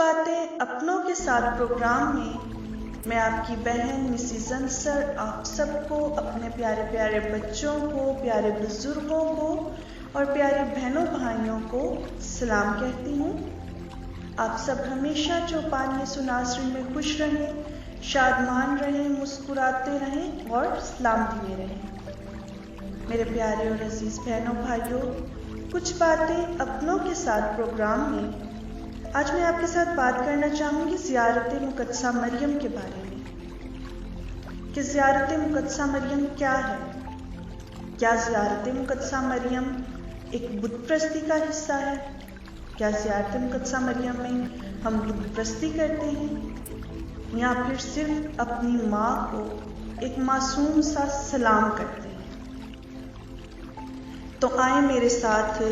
باتیں اپنوں کے ساتھ پروگرام میں میں آپ کی بہن مسز انصر آپ سب کو، اپنے پیارے پیارے بچوں کو، پیارے بزرگوں کو اور پیارے بہنوں بھائیوں کو سلام کہتی ہوں۔ آپ سب ہمیشہ چوپان یسوع ناصری میں خوش رہیں، شادمان رہیں، مسکراتے رہیں اور سلامتی میں رہیں۔ میرے پیارے اور عزیز بہنوں بھائیوں، کچھ باتیں اپنوں کے ساتھ پروگرام میں آج میں آپ کے ساتھ بات کرنا چاہوں گی زیارت مقدسہ مریم کے بارے میں، کہ زیارت مقدسہ مریم کیا ہے؟ کیا زیارت مقدسہ مریم ایک بت پرستی کا حصہ ہے؟ کیا زیارت مقدسہ مریم میں ہم بت پرستی کرتے ہیں یا پھر صرف اپنی ماں کو ایک معصوم سا سلام کرتے ہیں؟ تو آئیں میرے ساتھ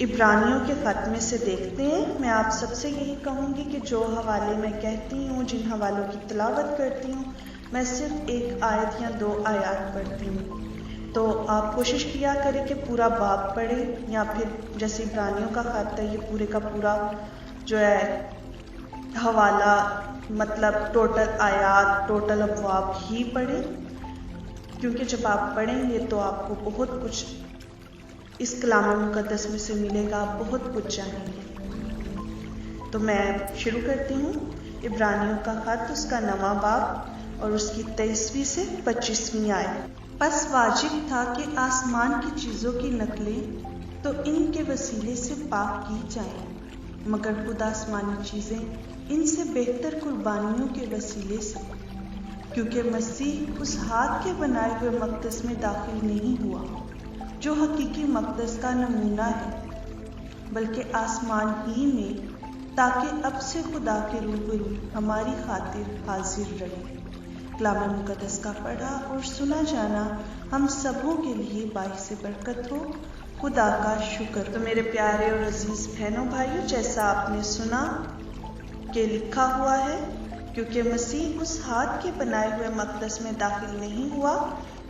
عبرانیوں کے خط میں سے دیکھتے ہیں۔ میں آپ سب سے یہی کہوں گی کہ جو حوالے میں کہتی ہوں، جن حوالوں کی تلاوت کرتی ہوں، میں صرف ایک آیت یا 2 آیات پڑھتی ہوں، تو آپ کوشش کیا کریں کہ پورا باب پڑھیں، یا پھر جیسے عبرانیوں کا خط ہے یہ پورے کا پورا جو ہے حوالہ مطلب ٹوٹل آیات، ٹوٹل ابواب ہی پڑھیں، کیونکہ جب آپ پڑھیں گے تو آپ کو بہت کچھ اس کلام مقدس میں سے ملے گا، بہت کچھ جانیں گے۔ تو میں شروع کرتی ہوں عبرانیوں کا خط، اس کا 9واں باب اور اس کی 23ویں سے 25ویں آیت۔ پس واجب تھا کہ آسمان کی چیزوں کی نقلیں تو ان کے وسیلے سے پاک کی جائیں، مگر خود آسمانی چیزیں ان سے بہتر قربانیوں کے وسیلے سے، کیونکہ مسیح اس ہاتھ کے بنائے ہوئے مقدس میں داخل نہیں ہوا جو حقیقی مقدس کا نمونہ ہے، بلکہ آسمان ہی میں، تاکہ اب سے خدا کے روبرو ہماری خاطر حاضر رہے۔ کلام مقدس کا پڑھا اور سنا جانا ہم سبوں کے لیے باعث برکت ہو۔ خدا کا شکر۔ تو میرے پیارے اور عزیز بہنوں بھائیوں، جیسا آپ نے سنا کہ لکھا ہوا ہے، کیونکہ مسیح اس ہاتھ کے بنائے ہوئے مقدس میں داخل نہیں ہوا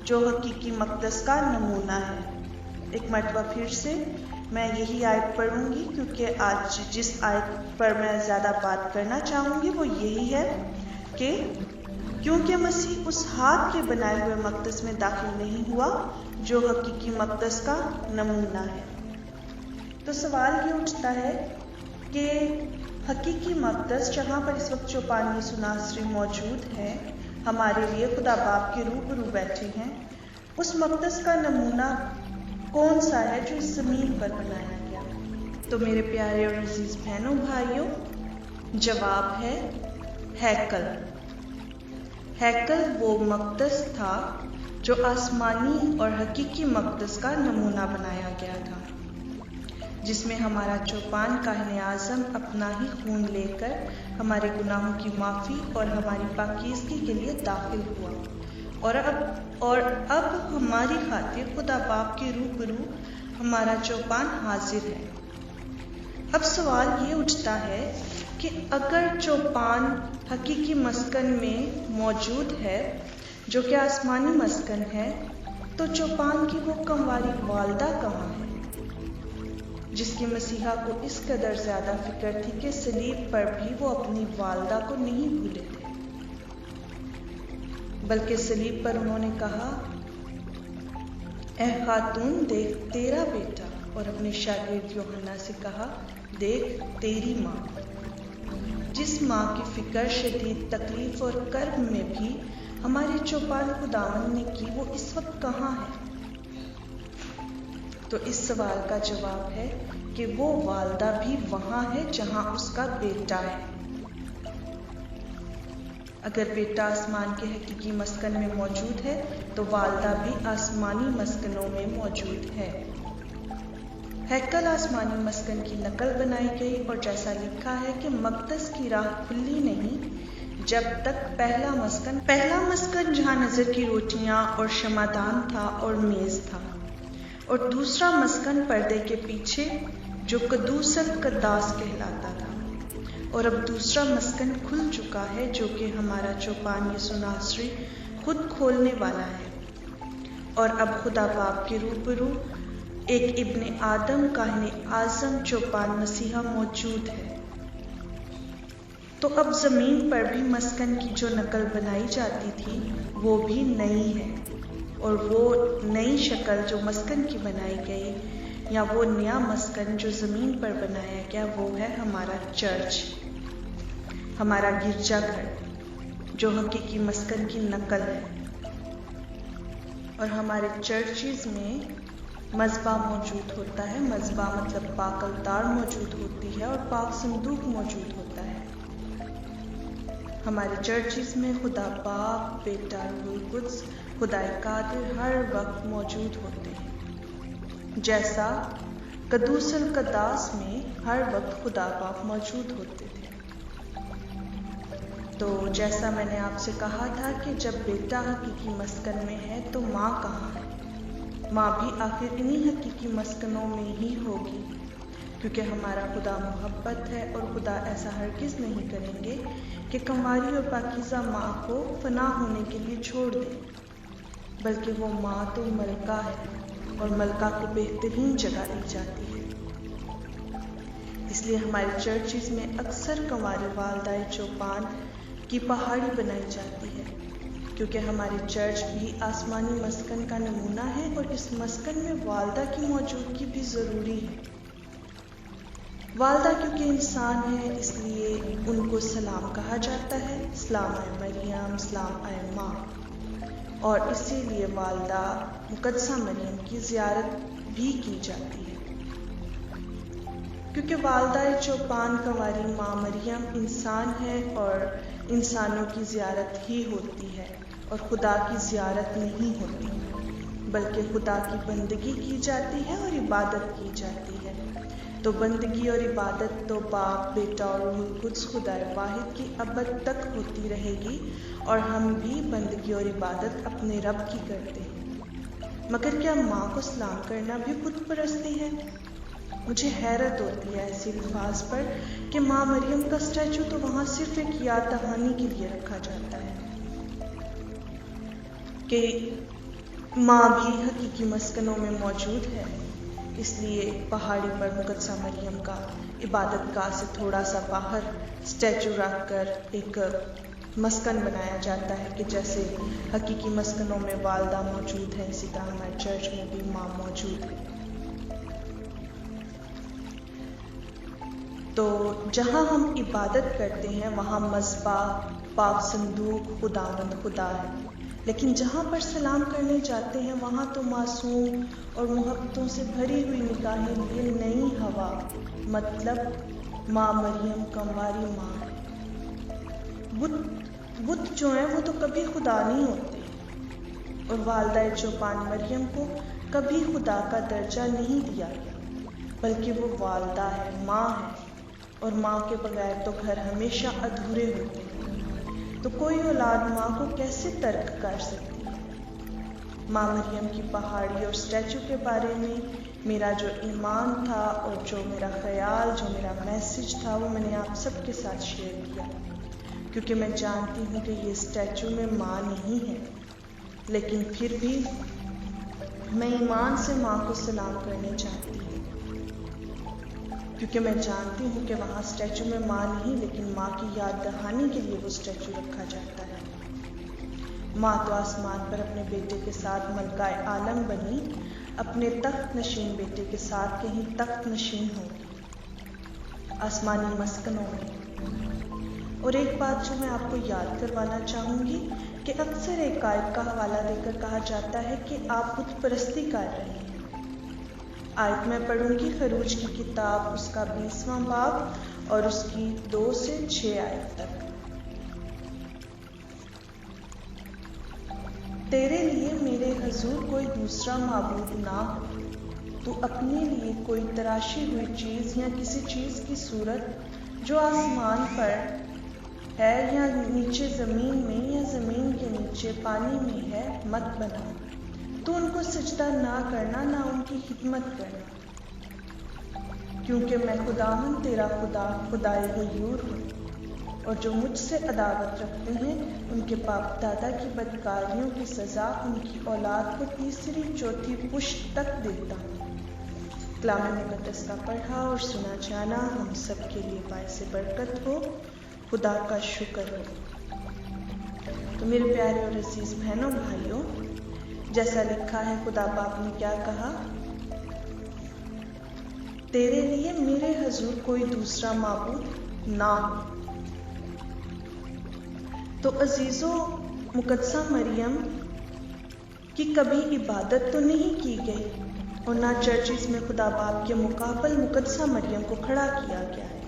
جو حقیقی مقدس کا نمونہ ہے۔ ایک مرتبہ پھر سے میں یہی آیت پڑھوں گی، کیونکہ آج جس آیت پر میں زیادہ بات کرنا چاہوں گی وہ یہی ہے کہ کیونکہ مسیح اس ہاتھ کے بنائے ہوئے مقدس میں داخل نہیں ہوا جو حقیقی مقدس کا نمونہ ہے۔ تو سوال یہ اٹھتا ہے کہ حقیقی مقدس جہاں پر اس وقت چوپان یسوع ناصری موجود ہے، ہمارے لیے خدا باپ کے روبرو بیٹھے ہیں، اس مقدس کا نمونہ کون سا ہے جو اس زمین پر بنایا گیا؟ تو میرے پیارے اور عزیز بہنوں بھائیوں، جواب ہے ہیکل۔ ہیکل وہ مقدس تھا جو آسمانی اور حقیقی مقدس کا نمونہ بنایا گیا تھا، جس میں ہمارا چوپان کاہن اعظم اپنا ہی خون لے کر ہمارے گناہوں کی معافی اور ہماری پاکیزگی کے لیے داخل ہوا، اور اب ہماری خاطر خدا باپ کے روبرو ہمارا چوپان حاضر ہے۔ اب سوال یہ اٹھتا ہے کہ اگر چوپان حقیقی مسکن میں موجود ہے جو کہ آسمانی مسکن ہے، تو چوپان کی وہ کمواری والدہ کہاں ہے، جس کی مسیحا کو اس قدر زیادہ فکر تھی کہ صلیب پر بھی وہ اپنی والدہ کو نہیں بھولے تھے، بلکہ صلیب پر انہوں نے کہا، اے خاتون دیکھ تیرا بیٹا، اور اپنے شاگرد یوحنا سے کہا، دیکھ تیری ماں۔ جس ماں کی فکر شدید تکلیف اور کرب میں بھی ہمارے چوپان خداوند نے کی، وہ اس وقت کہاں ہے؟ تو اس سوال کا جواب ہے کہ وہ والدہ بھی وہاں ہے جہاں اس کا بیٹا ہے۔ اگر بیٹا آسمان کے حقیقی مسکن میں موجود ہے تو والدہ بھی آسمانی مسکنوں میں موجود ہے۔ ہیکل آسمانی مسکن کی نقل بنائی گئی، اور جیسا لکھا ہے کہ مقدس کی راہ کھلی نہیں جب تک پہلا مسکن جہاں نظر کی روٹیاں اور شمعدان تھا اور میز تھا، اور دوسرا مسکن پردے کے پیچھے جو قدوس القداس کہلاتا تھا، اور اب دوسرا مسکن کھل چکا ہے جو کہ ہمارا چوپان یسوع ناصری خود کھولنے والا ہے، اور اب خدا باپ کے روبرو ایک ابن آدم کاہن اعظم چوپان مسیحا موجود ہے۔ تو اب زمین پر بھی مسکن کی جو نقل بنائی جاتی تھی وہ بھی نئی ہے، اور وہ نئی شکل جو مسکن کی بنائی گئی یا وہ نیا مسکن جو زمین پر بنایا گیا وہ ہے ہمارا چرچ، ہمارا گرجا گھر، جو حقیقی مسکن کی نقل ہے۔ اور ہمارے چرچز میں مذبح موجود ہوتا ہے، مذبح مطلب پاک التار موجود ہوتی ہے اور پاک صندوق موجود ہوتا ہے۔ ہمارے چرچز میں خدا باپ، بیٹا، روح القدس، خدائے قادر ہر وقت موجود ہوتے ہیں، جیسا قدوس القداس میں ہر وقت خدا باپ موجود ہوتے تھے۔ تو جیسا میں نے آپ سے کہا تھا کہ جب بیٹا حقیقی مسکن میں ہے تو ماں کہاں ہے؟ ماں بھی آخر انہی حقیقی مسکنوں میں ہی ہوگی، کیونکہ ہمارا خدا محبت ہے اور خدا ایسا ہرگز نہیں کریں گے کہ کنواری اور پاکیزہ ماں کو فنا ہونے کے لیے چھوڑ دیں، بلکہ وہ ماں تو ملکہ ہے اور ملکہ کو بہترین جگہ دی جاتی ہے۔ اس لیے ہمارے چرچز میں اکثر کنواری والدہ چوپان کی پہاڑی بنائی جاتی ہے، کیونکہ ہمارے چرچ بھی آسمانی مسکن کا نمونہ ہے اور اس مسکن میں والدہ کی موجودگی بھی ضروری ہے۔ والدہ کیونکہ انسان ہے اس لیے ان کو سلام کہا جاتا ہے، سلام آئے مریم، سلام آئے ماں، اور اسی لیے والدہ مقدسہ مریم کی زیارت بھی کی جاتی ہے، کیونکہ والدہ چوپان کنواری ماں مریم انسان ہے اور انسانوں کی زیارت ہی ہوتی ہے اور خدا کی زیارت نہیں ہوتی، بلکہ خدا کی بندگی کی جاتی ہے اور عبادت کی جاتی ہے۔ تو بندگی اور عبادت تو باپ، بیٹا اور روح القدس خدا واحد کی ابد تک ہوتی رہے گی، اور ہم بھی بندگی اور عبادت اپنے رب کی کرتے ہیں۔ مگر کیا ماں کو سلام کرنا بھی بت پرستی ہے؟ مجھے حیرت ہوتی ہے ایسے الفاظ پر کہ ماں مریم کا اسٹیچو تو وہاں صرف ایک یاد دہانی کے لیے رکھا جاتا ہے کہ ماں بھی حقیقی مسکنوں میں موجود ہے، اس لیے پہاڑی پر مقدسہ مریم کا عبادت گاہ سے تھوڑا سا باہر اسٹیچو رکھ کر ایک مسکن بنایا جاتا ہے کہ جیسے حقیقی مسکنوں میں والدہ موجود ہے اسی طرح ہمارے چرچ میں بھی ماں موجود ہے۔ تو جہاں ہم عبادت کرتے ہیں وہاں مذبح، پاک صندوق، خداوند خدا ہے، لیکن جہاں پر سلام کرنے جاتے ہیں وہاں تو معصوم اور محبتوں سے بھری ہوئی نگاہیں لیے نئی ہوا، مطلب ماں مریم کنواری ماں ہے۔ بت جو ہیں وہ تو کبھی خدا نہیں ہوتے، اور والدہ چوپان مریم کو کبھی خدا کا درجہ نہیں دیا گیا، بلکہ وہ والدہ ہے، ماں ہے، اور ماں کے بغیر تو گھر ہمیشہ ادھورے ہوتے ہیں۔ تو کوئی اولاد ماں کو کیسے ترک کر سکتی ہے؟ ماں مریم کی پہاڑی اور اسٹیچو کے بارے میں میرا جو ایمان تھا اور جو میرا خیال، جو میرا میسج تھا وہ میں نے آپ سب کے ساتھ شیئر کیا، کیونکہ میں جانتی ہوں کہ یہ اسٹیچو میں ماں نہیں ہے، لیکن پھر بھی میں ایمان سے ماں کو سلام کرنے چاہتی ہوں، کیونکہ میں جانتی ہوں کہ وہاں اسٹیچو میں ماں نہیں لیکن ماں کی یاد دہانی کے لیے وہ اسٹیچو رکھا جاتا ہے۔ ماں تو آسمان پر اپنے بیٹے کے ساتھ ملکہ عالم بنی، اپنے تخت نشین بیٹے کے ساتھ کہیں تخت نشین ہوگی آسمانی مسکنوں میں۔ اور ایک بات جو میں آپ کو یاد کروانا چاہوں گی کہ اکثر ایک آیت کا حوالہ دے کر کہا جاتا ہے کہ آپ بت پرستی کر رہے ہیں۔ آیت میں پڑھوں گی خروج کی کتاب اس کا 20واں باب اور اس کی 2 سے 6 آیت تک۔ تیرے لیے میرے حضور کوئی دوسرا معبود نہ ہو، تو اپنے لیے کوئی تراشی ہوئی چیز یا کسی چیز کی صورت جو آسمان پر ہے یا نیچے زمین میں یا زمین کے نیچے پانی میں ہے مت بنا، تو ان کو سجدہ نہ کرنا نہ ان کی خدمت کرنا، کیونکہ میں خداوند تیرا خدا خدائے غیور ہوں، اور جو مجھ سے عداوت رکھتے ہیں ان کے باپ دادا کی بدکاریوں کی سزا ان کی اولاد کو 3ری 4تھی پشت تک دیتا ہوں۔ کلام مقدس کا پڑھا اور سنا جانا ہم سب کے لیے باعث برکت ہو۔ خدا کا شکر ہو۔ تو میرے پیارے اور عزیز بہنوں بھائیوں، جیسا لکھا ہے خدا باپ نے کیا کہا، تیرے لیے میرے حضور کوئی دوسرا معبود نہ ہو۔ تو عزیزوں، مقدسہ مریم کی کبھی عبادت تو نہیں کی گئی اور نہ چرچز میں خدا باپ کے مقابل مقدسہ مریم کو کھڑا کیا گیا ہے۔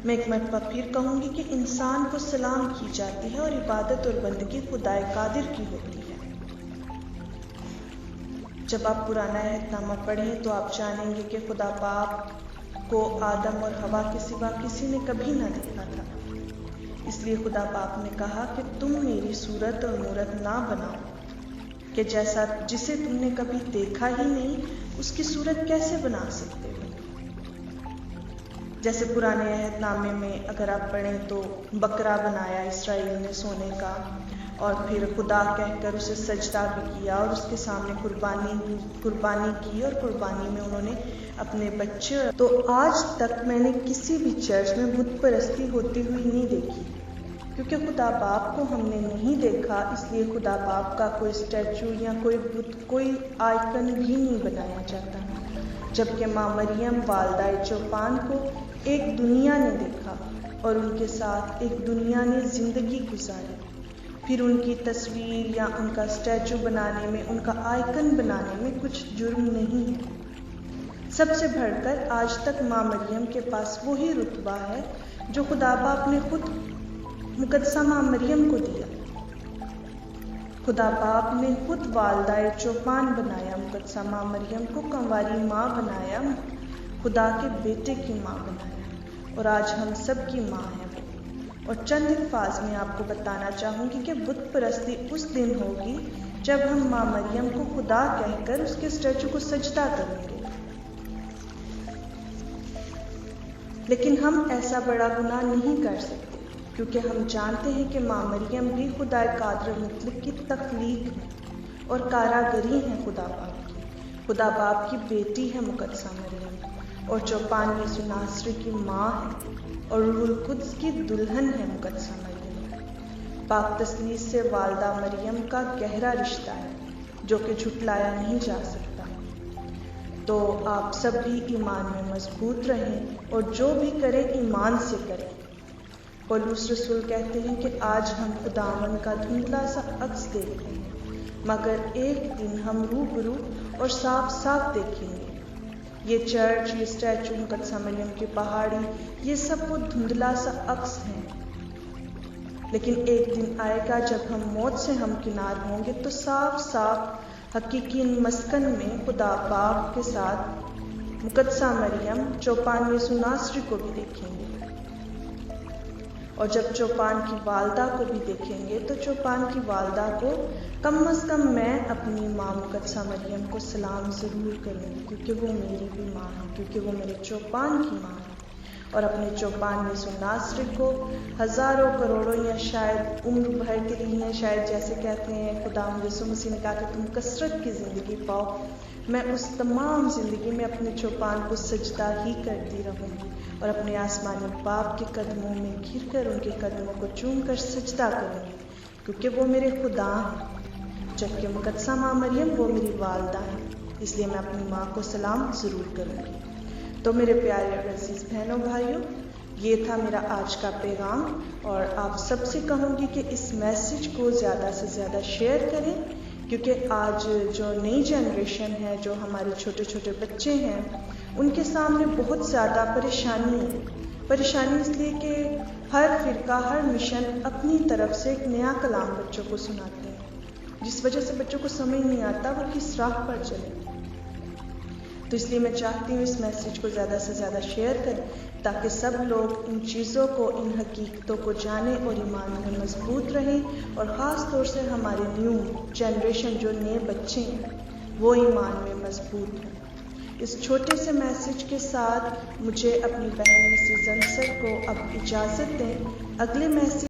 میں ایک مرتبہ پھر کہوں گی کہ انسان کو سلام کی جاتی ہے اور عبادت اور بندگی خدائے قادر کی ہوتی ہے۔ جب آپ پرانا عہد نامہ پڑھیں تو آپ جانیں گے کہ خدا باپ کو آدم اور حوا کے سوا کسی نے کبھی نہ دیکھا تھا، اس لیے خدا باپ نے کہا کہ تم میری صورت اور مورت نہ بناؤ، کہ جیسا جسے تم نے کبھی دیکھا ہی نہیں اس کی صورت کیسے بنا سکتے ہو۔ جیسے پرانے عہد نامے میں اگر آپ پڑھیں تو بکرا بنایا اسرائیل نے سونے کا، اور پھر خدا کہہ کر اسے سجدہ بھی کیا اور اس کے سامنے قربانی کی، اور قربانی میں انہوں نے اپنے بچے۔ تو آج تک میں نے کسی بھی چرچ میں بت پرستی ہوتی ہوئی نہیں دیکھی، کیونکہ خدا باپ کو ہم نے نہیں دیکھا، اس لیے خدا باپ کا کوئی اسٹیچو یا کوئی بت، کوئی آئیکن بھی نہیں بنایا جاتا، جبکہ ماں مریم والدہ چوپان کو ایک دنیا نے دیکھا اور ان کے ساتھ ایک دنیا نے زندگی گزاری۔ پھر ان کی تصویر یا ان کا اسٹیچو بنانے میں، ان کا آئیکن بنانے میں کچھ جرم نہیں ہے۔ سب سے بڑھ کر آج تک ماں مریم کے پاس وہی رتبہ ہے جو خدا باپ نے خود مقدسہ ماں مریم کو دیا۔ خدا باپ نے خود والدہ چوپان بنایا، مقدسہ ماں مریم کو کنواری ماں بنایا، خدا کے بیٹے کی ماں بنایا، اور آج ہم سب کی ماں ہے وہ۔ اور چند الفاظ میں آپ کو بتانا چاہوں گی کہ بت پرستی اس دن ہوگی جب ہم ماں مریم کو خدا کہہ کر اس کے اسٹیچو کو سجدہ کریں گے، لیکن ہم ایسا بڑا گناہ نہیں کر سکتے، کیونکہ ہم جانتے ہیں کہ ماں مریم بھی خدا قادر مطلق کی تخلیق ہے اور کاراگری ہے خدا باپ کی۔ خدا باپ کی بیٹی ہے مقدسہ مریم، اور چوپان یسوع ناصری کی ماں ہے، اور روح القدس کی دلہن ہے مقدسہ مریم۔ پاک تثلیث سے والدہ مریم کا گہرا رشتہ ہے جو کہ جھٹلایا نہیں جا سکتا۔ تو آپ سب بھی ایمان میں مضبوط رہیں اور جو بھی کریں ایمان سے کریں۔ پولس رسول کہتے ہیں کہ آج ہم خداوند کا دھندلا سا عکس دیکھ رہے ہیں، مگر ایک دن ہم روبرو اور صاف صاف دیکھیں گے۔ یہ چرچ، یہ اسٹیچو، مقدسہ مریم کی پہاڑی، یہ سب وہ دھندلا سا عکس ہیں، لیکن ایک دن آئے گا جب ہم موت سے ہمکنار ہوں گے تو صاف صاف حقیقی مسکن میں خدا باپ کے ساتھ مقدسہ مریم چوپان یسوع ناصری کو بھی دیکھیں گے، اور جب چوپان کی والدہ کو بھی دیکھیں گے تو چوپان کی والدہ کو کم از کم میں اپنی ماں مقدسہ مریم کو سلام ضرور کروں گی، کیونکہ وہ میری بھی ماں ہے، کیونکہ وہ میرے چوپان کی ماں ہے۔ اور اپنے چوپان یسوع ناصری کو ہزاروں کروڑوں یا شاید عمر بھر کے لیے، شاید جیسے کہتے ہیں خدا یسوع مسیح نے کہا کہ تم کثرت کی زندگی پاؤ، میں اس تمام زندگی میں اپنے چوپان کو سجدہ ہی کرتی رہوں گی اور اپنے آسمانی باپ کے قدموں میں گر کر ان کے قدموں کو چوم کر سجدہ کروں گی، کیونکہ وہ میرے خدا ہیں، جبکہ مقدسہ ماں مریم وہ میری والدہ ہیں، اس لیے میں اپنی ماں کو سلام ضرور کروں گی۔ تو میرے پیارے اور عزیز بہنوں بھائیوں، یہ تھا میرا آج کا پیغام، اور آپ سب سے کہوں گی کہ اس میسج کو زیادہ سے زیادہ شیئر کریں، کیونکہ آج جو نئی جنریشن ہے، جو ہمارے چھوٹے چھوٹے بچے ہیں، ان کے سامنے بہت زیادہ پریشانی ہے۔ پریشانی اس لیے کہ ہر فرقہ، ہر مشن اپنی طرف سے ایک نیا کلام بچوں کو سناتے ہیں، جس وجہ سے بچوں کو سمجھ نہیں آتا وہ کس راہ پر چلے۔ تو اس لیے میں چاہتی ہوں اس میسج کو زیادہ سے زیادہ شیئر کریں، تاکہ سب لوگ ان چیزوں کو، ان حقیقتوں کو جانیں اور ایمان میں مضبوط رہیں، اور خاص طور سے ہمارے نیو جنریشن جو نئے بچے ہیں وہ ایمان میں مضبوط ہوں۔ اس چھوٹے سے میسج کے ساتھ مجھے اپنی بہن مسز انصر کو اب اجازت دیں۔ اگلے میسج